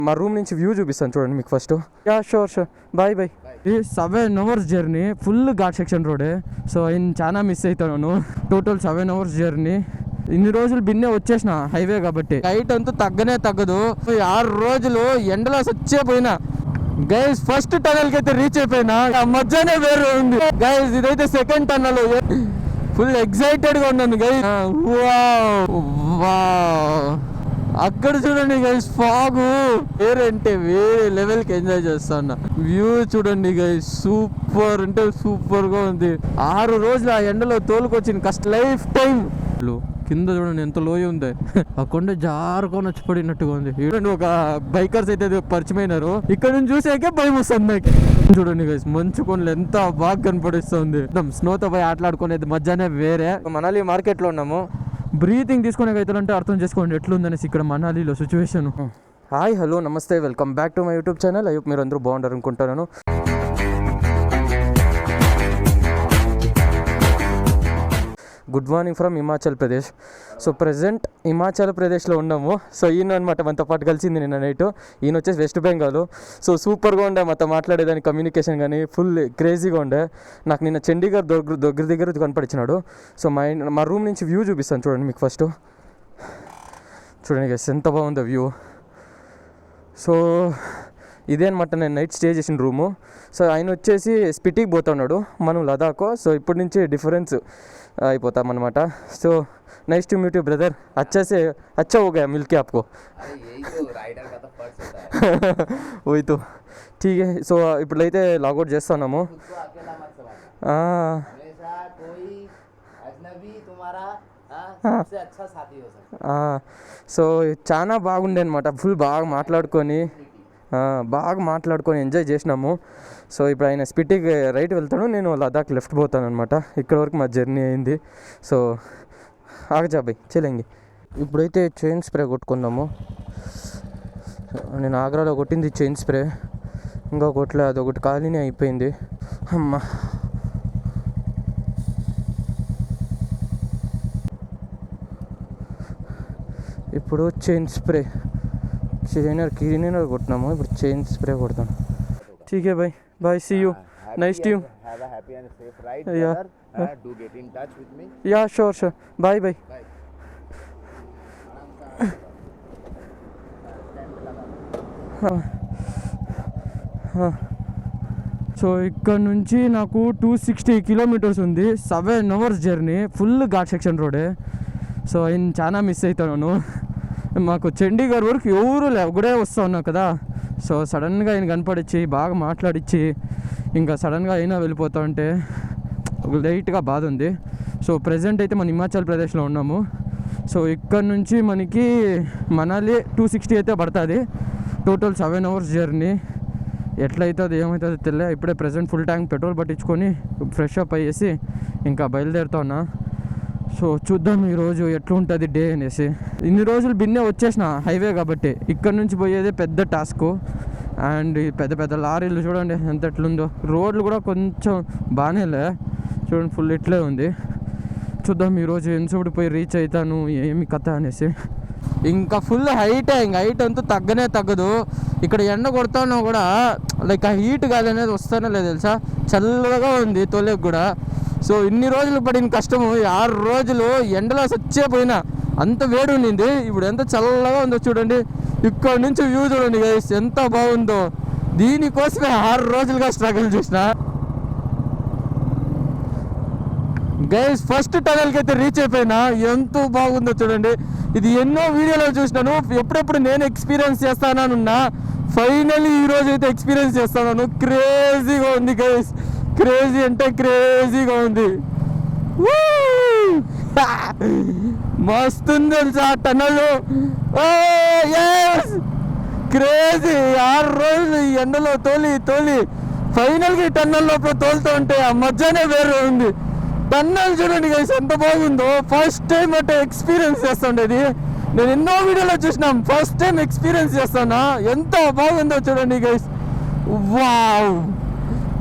మా రూమ్ నుంచి వ్యూ చూపిస్తాను చూడండి మీకు first. Yeah sure bye bye. ఈ 7 hours journey, full ghat section రోడే. సో ఆయన చాలా మిస్ అవుతాను. Total 7 hours journey. ఇన్ని రోజులు బిన్నే వచ్చేసిన హైవే కాబట్టి హైట్ అంతా తగ్గనే తగ్గదు. 6 రోజులు ఎండలో సచ్చిపోయినా గైస్. ఫస్ట్ టనల్ కి అయితే రీచ్ అయిపోయినా, మధ్యనే వేరే ఉంది గైస్. ఇదైతే సెకండ్ టనల్. ఫుల్ ఎక్సైటెడ్ గా ఉన్నాను గైస్. అక్కడ చూడండి గైస్, ఫాగ్ వేరంటే వేరే లెవెల్ కి ఎంజాయ్ చేస్తాను. వ్యూ చూడండి గైస్, సూపర్ అంటే సూపర్ గా ఉంది. 6 రోజులు ఆ ఎండలో తోలుకొచ్చిన కష్ట లైఫ్ టైం. కింద చూడండి ఎంత లోయ ఉంది. ఆ కొండ జారుకొని వచ్చి పడినట్టుగా ఉంది. చూడండి ఒక బైకర్స్ అయితే పరిచయమైనారు. ఇక్కడ నుంచి చూసాకే భయం వస్తుంది నాకు. చూడండి గైస్, మంచు కొండలు ఎంత బాగా కనపడిస్తుంది. స్నోతో పోయి ఆటలాడుకునేది మధ్యాహ్నం వేరే. మనాలి మార్కెట్ లో ఉన్నాము. బ్రీతింగ్ తీసుకునే అవుతారంటే అర్థం చేసుకోండి ఎట్లుందనేసి ఇక్కడ మనాలిలో సిచ్యువేషన్. హాయ్ హలో నమస్తే, welcome back to my YouTube channel. అయ్యో మీరు అందరూ బాగుంటారు అనుకుంటున్నాను. Good morning from Himachal Pradesh. So present Himachal ప్రదేశ్లో ఉన్నాము. సో ఈయన అనమాట మనతో పాటు కలిసింది నిన్న నైట్. ఈయన వచ్చేసి వెస్ట్ బెంగాల్. సో సూపర్గా ఉండే మాతో మాట్లాడేదానికి, కమ్యూనికేషన్ కానీ ఫుల్ క్రేజీగా ఉండే. నాకు నిన్న చండీగఢ్ దగ్గర కనపడిచ్చినాడు. సో మా రూమ్ నుంచి వ్యూ చూపిస్తాను చూడండి మీకు ఫస్ట్. చూడండి గైస్ ఎంత బాగుందో వ్యూ. సో ఇదే అనమాట నేను నైట్ స్టే చేసిన రూము. సో ఆయన వచ్చేసి స్పిటికి పోతున్నాడు, మనం లదాఖ్. సో ఇప్పటి నుంచి డిఫరెన్స్ అయిపోతాం అనమాట. So nice to meet you brother. अच्छा हो गया मिल के आपको. यही तो राइडर का तो फर्ज होता है. वही तो ठीक है. సో ఇప్పుడైతే లాగౌట్ చేస్తున్నాము. సో చాలా బాగుండే అనమాట. ఫుల్ బాగా మాట్లాడుకొని ఎంజాయ్ చేసినాము. సో ఇప్పుడు ఆయన స్పిటికి రైట్ వెళ్తాడు, నేను లదాఖ్ లెఫ్ట్ పోతాను అనమాట. ఇక్కడ వరకు మా జర్నీ అయింది. సో ఆగజాబాయ్ చెల్లింగి. ఇప్పుడైతే చైన్ స్ప్రే కొట్టుకుందాము. నేను ఆగ్రాలో కొట్టింది చైన్ స్ప్రే, ఇంకా కొట్టలే, అదొకటి ఖాళీనే అయిపోయింది. అమ్మా ఇప్పుడు చైన్ స్ప్రే క్లీనర్ కొట్టినాము. ఇప్పుడు చైన్ స్ప్రే కొడతాను. ठीक है भाई, bye, see you, nice to you, have a happy and safe ride. Yeah, do get in touch with me. yeah, sure, bye bye. So ఇక్కడ నుంచి నాకు 260 kilometers ఉంది. 7 hours journey, full ghat section రోడే. So ఆయన చాలా మిస్ అవుతాను. మాకు చండీగఢ్ వరకు ఎవరు ఒకడే వస్తూ ఉన్నావు కదా. సో సడన్గా ఆయన కనపడిచ్చి బాగా మాట్లాడిచ్చి ఇంకా సడన్గా అయినా వెళ్ళిపోతా ఉంటే లైట్గా బాధ ఉంది. సో ప్రజెంట్ అయితే మనం హిమాచల్ ప్రదేశ్లో ఉన్నాము. సో ఇక్కడ నుంచి మనకి మనాలి 260 అయితే పడుతుంది. Total 7 hours journey. ఎట్లయితుంది ఏమవుతుందో తెలియదు. ఇప్పుడే ప్రజెంట్ ఫుల్ ట్యాంక్ పెట్రోల్ పట్టించుకొని ఫ్రెష్ అప్ అయ్యేసి ఇంకా బయలుదేరుతా ఉన్నా. సో చూద్దాం ఈరోజు ఎట్లుంటుంది డే అనేసి. ఇన్ని రోజులు బిన్నే వచ్చేసిన హైవే కాబట్టి ఇక్కడ నుంచి పోయేదే పెద్ద టాస్క్. అండ్ పెద్ద పెద్ద లారీలు చూడండి ఎంత ఎట్లుందో. రోడ్లు కూడా కొంచెం బాగానే చూడండి, ఫుల్ ఇట్లే ఉంది. చూద్దాం ఈరోజు ఎన్సోడు పోయి రీచ్ అవుతాను ఏమి కథ అనేసి. ఇంకా ఫుల్ హైట్ అంతా తగ్గనే తగ్గదు. ఇక్కడ ఎండ కొడతానో కూడా లైక్ ఆ హీట్ గాలి అనేది వస్తానే లేదు తెలుసా. చల్లగా ఉంది తొలేకి కూడా. సో ఇన్ని రోజులు పడిన కష్టము 6 రోజులు ఎండలో సచ్చిపోయినా, అంత వేడి ఉండింది. ఇప్పుడు ఎంత చల్లగా ఉందో చూడండి. ఇక్కడ నుంచి వ్యూ చూడండి గైస్ ఎంత బాగుందో. దీనికోసమే 6 రోజులుగా స్ట్రగుల్ చేసిన గైస్. ఫస్ట్ టనల్కి అయితే రీచ్ అయిపోయినా, ఎంత బాగుందో చూడండి. ఇది ఎన్నో వీడియోలో చూసినాను, ఎప్పుడెప్పుడు నేను ఎక్స్పీరియన్స్ చేస్తానన్నా. ఫైనల్లీ ఈరోజు అయితే ఎక్స్పీరియన్స్ చేస్తాను. క్రేజీగా ఉంది గైస్, క్రేజీ అంటే క్రేజీగా ఉంది. మస్తుంది తెలుసా టన్నల్. క్రేజీ 6 రోజులు ఈ ఎండలో తోలి ఫైనల్గా ఈ టన్నల్ లోపల తోలుతూ ఉంటే ఆ మధ్యనే వేరే ఉంది. టన్నల్ చూడండి గైస్ ఎంత బాగుందో. ఫస్ట్ టైం అంటే ఎక్స్పీరియన్స్ చేస్తుండేది. నేను ఎన్నో వీడియోలో చూసినాం, ఫస్ట్ టైం ఎక్స్పీరియన్స్ చేస్తానా. ఎంత బాగుందో చూడండి గైస్. వావ్,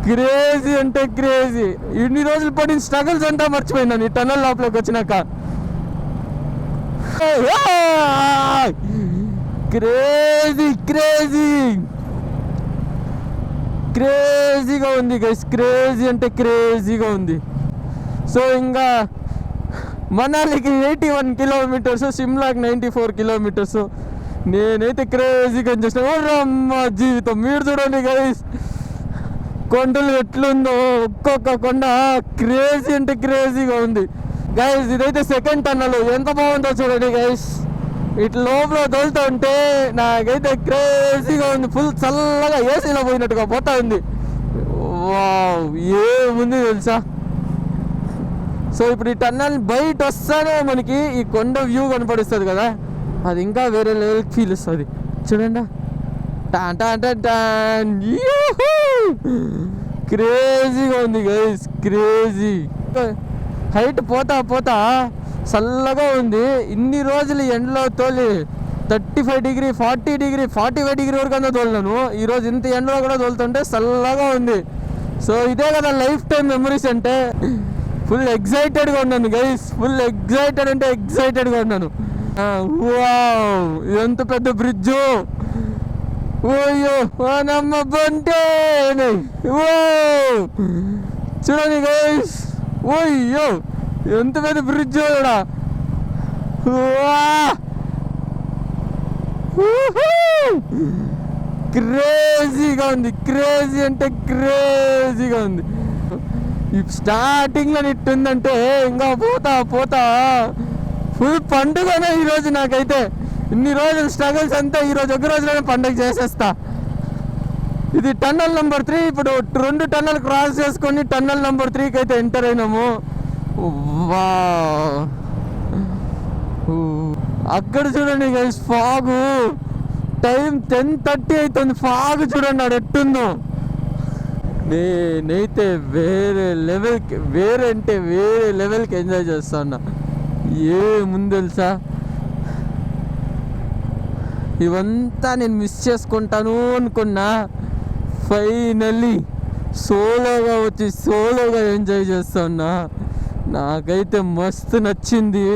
క్రేజీ అంటే క్రేజీ. ఇన్ని రోజులు పడిన స్ట్రగుల్స్ అంతా మర్చిపోయినాను ఈ టన్నల్ లోపలికి వచ్చినాక. క్రేజీ క్రేజీ క్రేజీగా ఉంది గైస్. క్రేజీ అంటే క్రేజీగా ఉంది. సో ఇంకా మనాలికి 81 కిలోమీటర్స్, సిమ్లాకి 94 కిలోమీటర్స్. నేనైతే క్రేజీగా చేసిన జీవితం. మీరు చూడండి గైస్, కొండలు ఎట్లుందో, ఒక్కొక్క కొండ క్రేజీ అంటే క్రేజీగా ఉంది గైస్. ఇదైతే సెకండ్ టన్నల్, ఎంత బాగుందో చూడండి గైస్. ఇట్లా లోపల తోలుతూ ఉంటే నాకైతే క్రేజీగా ఉంది. ఫుల్ చల్లగా ఏసీలో పోయినట్టుగా పోతా ఉంది. వావ్, ఏముంది తెలుసా. సో ఇప్పుడు ఈ టన్నల్ బయట వస్తానే మనకి ఈ కొండ వ్యూ కనపడిస్తుంది కదా, అది ఇంకా వేరే లెవెల్ ఫీల్ వస్తుంది. చూడండి, టాన్ టాన్ టాన్ టాన్. క్రేజీగా ఉంది గైస్, క్రేజీ. హైట్ పోతా పోతా చల్లగా ఉంది. ఇన్ని రోజులు ఎండలో తోలి 35 డిగ్రీ 40 డిగ్రీ 45 డిగ్రీ వరకు అంతా తోలినాను. ఈరోజు ఇంత ఎండలో కూడా తోలుతుంటే చల్లగా ఉంది. సో ఇదే కదా లైఫ్ టైం మెమరీస్ అంటే. ఫుల్ ఎగ్జైటెడ్గా ఉన్నాను గైస్, ఫుల్ ఎగ్జైటెడ్ అంటే ఎగ్జైటెడ్గా ఉన్నాను. వావ్, ఎంత పెద్ద బ్రిడ్జు. ఓయ్యో నమ్మ బంటే. చూడండి గైస్, ఓయ్యో ఎంత పెద్ద బ్రిడ్జ్ కూడా. క్రేజీగా ఉంది, క్రేజీ అంటే క్రేజీగా ఉంది. స్టార్టింగ్లో ఇట్టుందంటే ఇంకా పోతా పోతా ఫుల్ పండుగనే ఈరోజు నాకైతే. ఇన్ని రోజులు స్ట్రగల్స్ అంతా ఈరోజు ఒక రోజులోనే పండుగ చేసేస్తా. ఇది టన్నల్ నెంబర్ 3. ఇప్పుడు 2 టన్నల్ క్రాస్ చేసుకొని టన్నల్ నెంబర్ 3కి అయితే ఎంటర్ అయినాము. అక్కడ చూడండి గైస్, ఫాగు. టైం 10:30 అవుతుంది. ఫాగ్ చూడండి ఆడ ఎట్టుందో. నేనైతే వేరే లెవెల్కి ఎంజాయ్ చేస్తాను. ఏముంది తెలుసా, ఇవంతా నేను మిస్ చేసుకుంటాను అనుకున్నా. ఫైనల్లీ సోలోగా వచ్చి సోలోగా ఎంజాయ్ చేస్తున్నా. నాకైతే మస్తు నచ్చింది.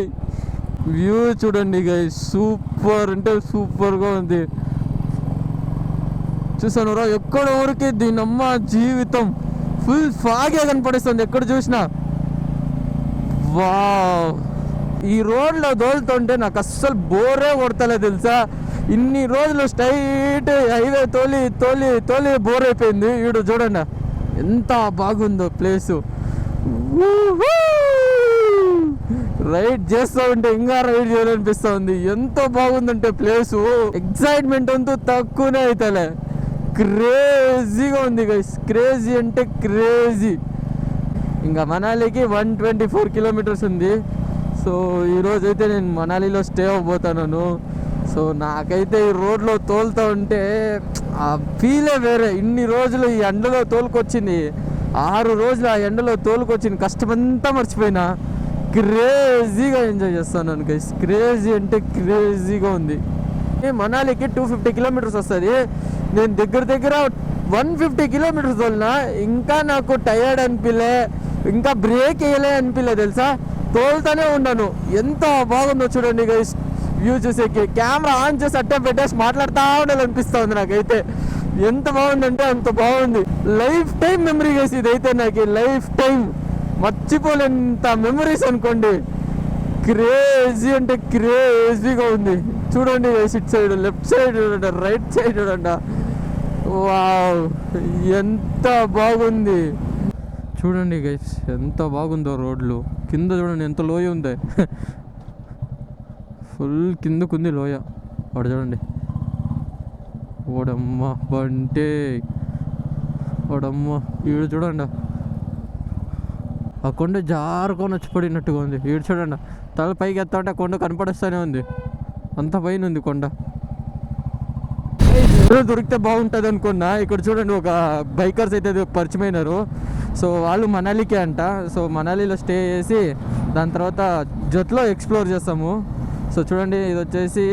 వ్యూ చూడండి గైస్, సూపర్ అంటే సూపర్గా ఉంది. చూసాను రా, ఎక్కడ ఊరికి దీనమ్మ జీవితం. ఫుల్ ఫాగే కనపడిస్తుంది ఎక్కడ చూసినా. వావ్, ఈ రోడ్లో దోలుతుంటే నాకు అస్సలు బోరే కొడతలే తెలుసా. ఇన్ని రోజులు స్ట్రైట్ హైవే తోలి తోలి తోలి బోర్ అయిపోయింది. ఈడు చూడండి ఎంత బాగుందో ప్లేసు. రైడ్ చేస్తూ ఉంటే ఇంకా రైడ్ చేయాలనిపిస్తూ ఉంది. ఎంత బాగుందంటే ప్లేసు. ఎక్సైట్మెంట్ అంతా తక్కువనే అవుతలే. క్రేజీగా ఉంది గైస్, క్రేజీ అంటే క్రేజీ. ఇంకా మనాలికి 124 కిలోమీటర్స్ ఉంది. సో ఈరోజు అయితే నేను మనాలిలో స్టే అవ్వబోతున్నాను. సో నాకైతే ఈ రోడ్లో తోలుతూ ఉంటే ఆ ఫీలే వేరే. ఇన్ని రోజులు ఈ ఎండలో తోలుకొచ్చింది, 6 రోజులు ఆ ఎండలో తోలుకొచ్చింది, కష్టమంతా మర్చిపోయినా. క్రేజీగా ఎంజాయ్ చేస్తాను గైస్, క్రేజీ అంటే క్రేజీగా ఉంది. మనాలికి 250 కిలోమీటర్స్ వస్తుంది. నేను దగ్గర 150 కిలోమీటర్స్ తోలినా ఇంకా నాకు టయర్డ్ అనిపిలే, ఇంకా బ్రేక్ వేయలే అనిపిలే తెలుసా. తోలుతానే ఉన్నాను. ఎంత బాగుందో చూడండి గైస్ వ్యూ చూసేకి. కెమెరా ఆన్ చేసి అట్టే పెట్టేసి మాట్లాడుతూ ఉండాలనిపిస్తుంది నాకైతే. ఎంత బాగుందంటే అంత బాగుంది. లైఫ్ టైం మెమరీ గైస్ ఇదైతే. నాకు లైఫ్ టైం మర్చిపోలేంత మెమరీస్ అనుకోండి. క్రేజీ అంటే క్రేజీగా ఉంది. చూడండి గైస్, ఇటు సైడ్ లెఫ్ట్ సైడ్ చూడండి, రైట్ సైడ్ చూడండి. వావ్, ఎంత బాగుంది చూడండి గైస్, ఎంత బాగుందో రోడ్లు. కింద చూడండి ఎంత లోయ ఉంది. ఫుల్ కిందకుంది లోయ. వాడు చూడండి, ఓడమ్మ బంటే, ఓడమ్మ. వీడు చూడండి, ఆ కొండ జారుకొని వచ్చి పడినట్టుగా ఉంది. వీడు చూడండి, తల పైకి ఎత్తా ఉంటే కొండ కనపడిస్తూనే ఉంది. అంత పైన ఉంది కొండ. దొరికితే బాగుంటుంది అనుకున్నా. ఇక్కడ చూడండి, ఒక బైకర్స్ అయితే పరిచయమైనారు. సో వాళ్ళు మనాలికే అంట. సో మనాలిలో స్టే చేసి దాని తర్వాత జొత్లో ఎక్స్ప్లోర్ చేస్తాము. సో చూడండి, ఇది వచ్చేసి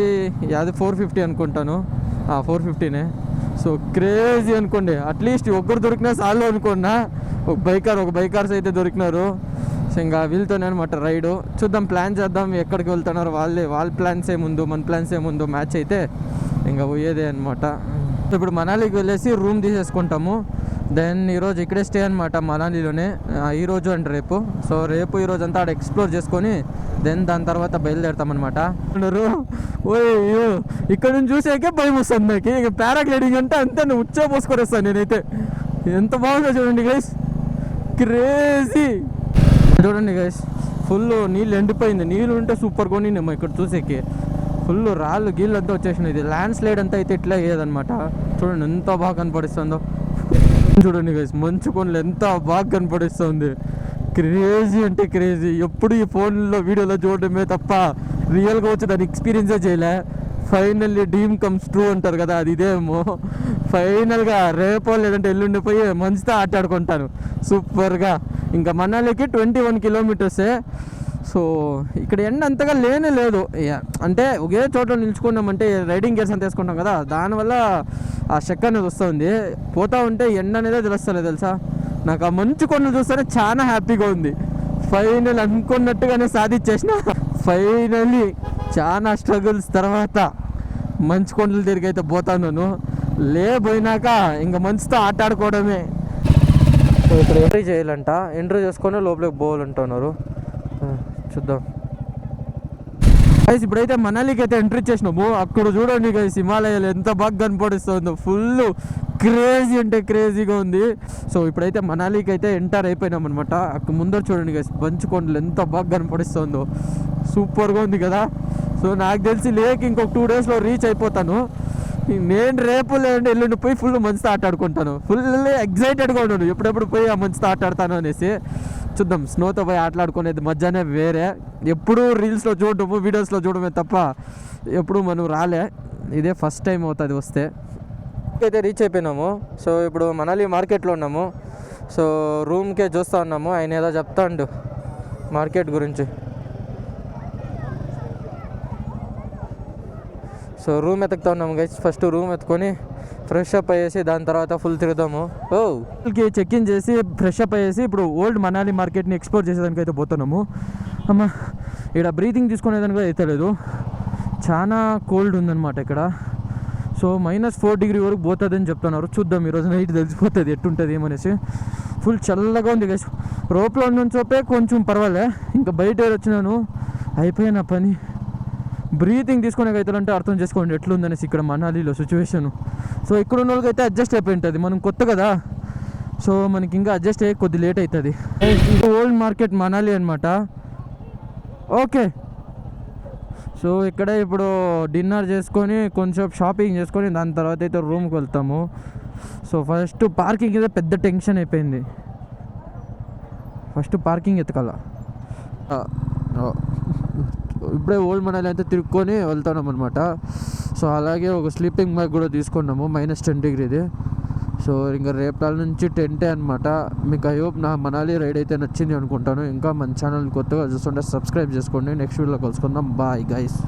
అది 450 అనుకుంటాను. 450నే. సో క్రేజీ అనుకోండి. అట్లీస్ట్ ఒక్కరు దొరికినా చాలు అనుకున్నా. ఒక బైకర్స్ అయితే దొరికినారు. సో ఇంకా వీళ్ళతోనే అనమాట రైడు. చూద్దాం, ప్లాన్ చేద్దాం ఎక్కడికి వెళ్తున్నారు వాళ్ళ ప్లాన్స్ ఏముందో మన ప్లాన్స్ ఏముందో మ్యాచ్ అయితే ఇంకా పోయేదే అనమాట. ఇప్పుడు మనాలికి వెళ్ళేసి రూమ్ తీసేసుకుంటాము. దెన్ ఈరోజు ఇక్కడే స్టే అనమాట మనాలిలోనే, ఈరోజు అండ్ రేపు. సో రేపు ఈరోజు అంతా ఆడ ఎక్స్ప్లోర్ చేసుకొని దెన్ దాని తర్వాత బయలుదేరుతామన్నమాట. ఓయ్యో ఇక్కడ నుంచి చూసాకే భయం వస్తుంది నాకు. ఇక పారాగ్లైడింగ్ అంటే అంతే నువ్వు ఉచ్చా పోసుకొని వస్తాను నేనైతే. ఎంత బాగుందో చూడండి గైస్, క్రేజీ. చూడండి గైస్, ఫుల్ నీళ్ళు ఎండిపోయింది. నీళ్ళు ఉంటే సూపర్ కొనినేమో ఇక్కడ చూసేకి. ఫుల్ రాళ్ళు గీళ్ళు అంతా వచ్చేసినాయి. ఇది ల్యాండ్ స్లైడ్ అంతా అయితే ఇట్లా అయ్యేదన్నమాట. చూడండి ఎంత బాగా కనపడిస్తుందో. చూడండి గైస్, మంచు కొండలు ఎంత బాగా కనపడిస్తుంది. క్రేజీ అంటే క్రేజీ. ఎప్పుడు ఈ ఫోన్లో వీడియోలో చూడడమే తప్ప రియల్గా వచ్చి దాన్ని ఎక్స్పీరియన్సే చేయలే. ఫైనల్లీ డ్రీమ్ కమ్స్ ట్రూ అంటారు కదా, అది ఇదేమో. ఫైనల్గా రేపో లేదంటే ఎల్లుండిపోయి మంచితో ఆటాడుకుంటాను సూపర్గా. ఇంకా మనాలికి 21 కిలోమీటర్సే. సో ఇక్కడ ఎండ అంతగా లేనే లేదు. అంటే ఒకే చోట నిల్చుకున్నామంటే రైడింగ్ గేర్స్ అంతా వేసుకుంటాం కదా, దానివల్ల ఆ షెక్ అనేది వస్తుంది. పోతా ఉంటే ఎండ అనేదే తెలుస్తలేదు తెలుసా. నాకు ఆ మంచు కొండలు చూస్తేనే చాలా హ్యాపీగా ఉంది. ఫైనల్ అనుకున్నట్టుగానే సాధించేసిన. ఫైనల్లీ చాలా స్ట్రగుల్స్ తర్వాత మంచు కొండల దగ్గరికి అయితే పోతాను. లేకపోయినాక ఇంకా మంచుతో ఆటాడుకోవడమే. సో ఇక్కడ ఎంట్రీ చేయాలంట, ఎంట్రీ చేసుకొని లోపలికి పోవాలంటున్నారు. చూద్దాం గైస్. ఇప్పుడైతే మనాలికి అయితే ఎంట్రీ చేసినాము. అక్కడ చూడండి గైస్, హిమాలయాలు ఎంత బాగా కనపడిస్తుందో. ఫుల్ క్రేజీ అంటే క్రేజీగా ఉంది. సో ఇప్పుడైతే మనాలికి అయితే ఎంటర్ అయిపోయినాం అనమాట. అక్కడ ముందర చూడండి గైస్, మంచు కొండలు ఎంత బాగా కనపడిస్తుందో. సూపర్గా ఉంది కదా. సో నాకు తెలిసి లేక్ ఇంకొక 2 డేస్లో రీచ్ అయిపోతాను. నేను రేపు లేదంటే ఎల్లుండి పోయి ఫుల్ మంచితో ఆటాడుకుంటాను. ఫుల్ ఎగ్జైటెడ్గా ఉన్నాను ఎప్పుడెప్పుడు పోయి ఆ మంచితో ఆటాడతాను అనేసి. చూద్దాం, స్నోతో పోయి ఆటలాడుకునేది మధ్యాహ్నం వేరే. ఎప్పుడు రీల్స్లో చూడటము వీడియోస్లో చూడడమే తప్ప ఎప్పుడు మనం రాలే. ఇదే ఫస్ట్ టైం అవుతుంది వస్తే. అయితే రీచ్ అయిపోయినాము. సో ఇప్పుడు మనాలి మార్కెట్లో ఉన్నాము. సో రూమ్కే చూస్తూ ఉన్నాము. ఆయన ఏదో చెప్తా ఉండు మార్కెట్ గురించి. సో రూమ్ ఎతుకుతా ఉన్నాము గైస్. ఫస్ట్ రూమ్ ఎత్తుకొని ఫ్రెష్ అప్ అయ్యేసి దాని తర్వాత ఫుల్ తిరుగుదాము. ఓకే, చెక్ ఇన్ చేసి ఫ్రెష్ అప్ అయ్యేసి ఇప్పుడు ఓల్డ్ మనాలి మార్కెట్ని ఎక్స్ప్లోర్ చేసేదానికి అయితే పోతున్నాము. అమ్మ ఇక్కడ బ్రీతింగ్ తీసుకునేదానికి అయితే లేదు, చాలా కోల్డ్ ఉందన్నమాట ఇక్కడ. సో -4 డిగ్రీ వరకు పోతుందని చెప్తున్నారు. చూద్దాం, ఈరోజు నైట్ తెలిసిపోతుంది ఎట్టుంటుంది ఏమనేసి. ఫుల్ చల్లగా ఉంది గైస్. రోప్లో నుంచోపే కొంచెం పర్వాలే, ఇంకా బయట వచ్చినాను అయిపోయిన పని. బ్రీతింగ్ తీసుకునే అవుతారంటే అర్థం చేసుకోండి ఎట్లుందనేసి ఇక్కడ మనాలిలో సిచ్యువేషను. సో ఇక్కడ ఉన్న వాళ్ళకి అయితే అడ్జస్ట్ అయిపోయి ఉంటుంది. మనం కొత్త కదా, సో మనకి ఇంకా అడ్జస్ట్ అయ్యి కొద్ది లేట్ అవుతుంది. ఓల్డ్ మార్కెట్ మనాలి అనమాట. ఓకే, సో ఇక్కడ ఇప్పుడు డిన్నర్ చేసుకొని కొంచెం షాపింగ్ చేసుకొని దాని తర్వాత అయితే రూమ్కి వెళ్తాము. సో ఫస్ట్ పార్కింగ్ అయితే పెద్ద టెన్షన్ అయిపోయింది. ఫస్ట్ పార్కింగ్ ఎతకాల. ఇప్పుడే ఓల్డ్ మనాలి అయితే తిరుక్కొని వెళ్తున్నాం అనమాట. సో అలాగే ఒక స్లీపింగ్ బ్యాగ్ కూడా తీసుకున్నాము, -10 డిగ్రీది. సో ఇంకా రేపటి నుంచి టెంటే అనమాట. మీకు ఐ హోప్ నా మనాలి రైడ్ అయితే నచ్చింది అనుకుంటాను. ఇంకా మన ఛానల్ కొత్తగా చూస్తుంటే సబ్స్క్రైబ్ చేసుకోండి. నెక్స్ట్ వీడియోలో కలుసుకుందాం. Bye guys.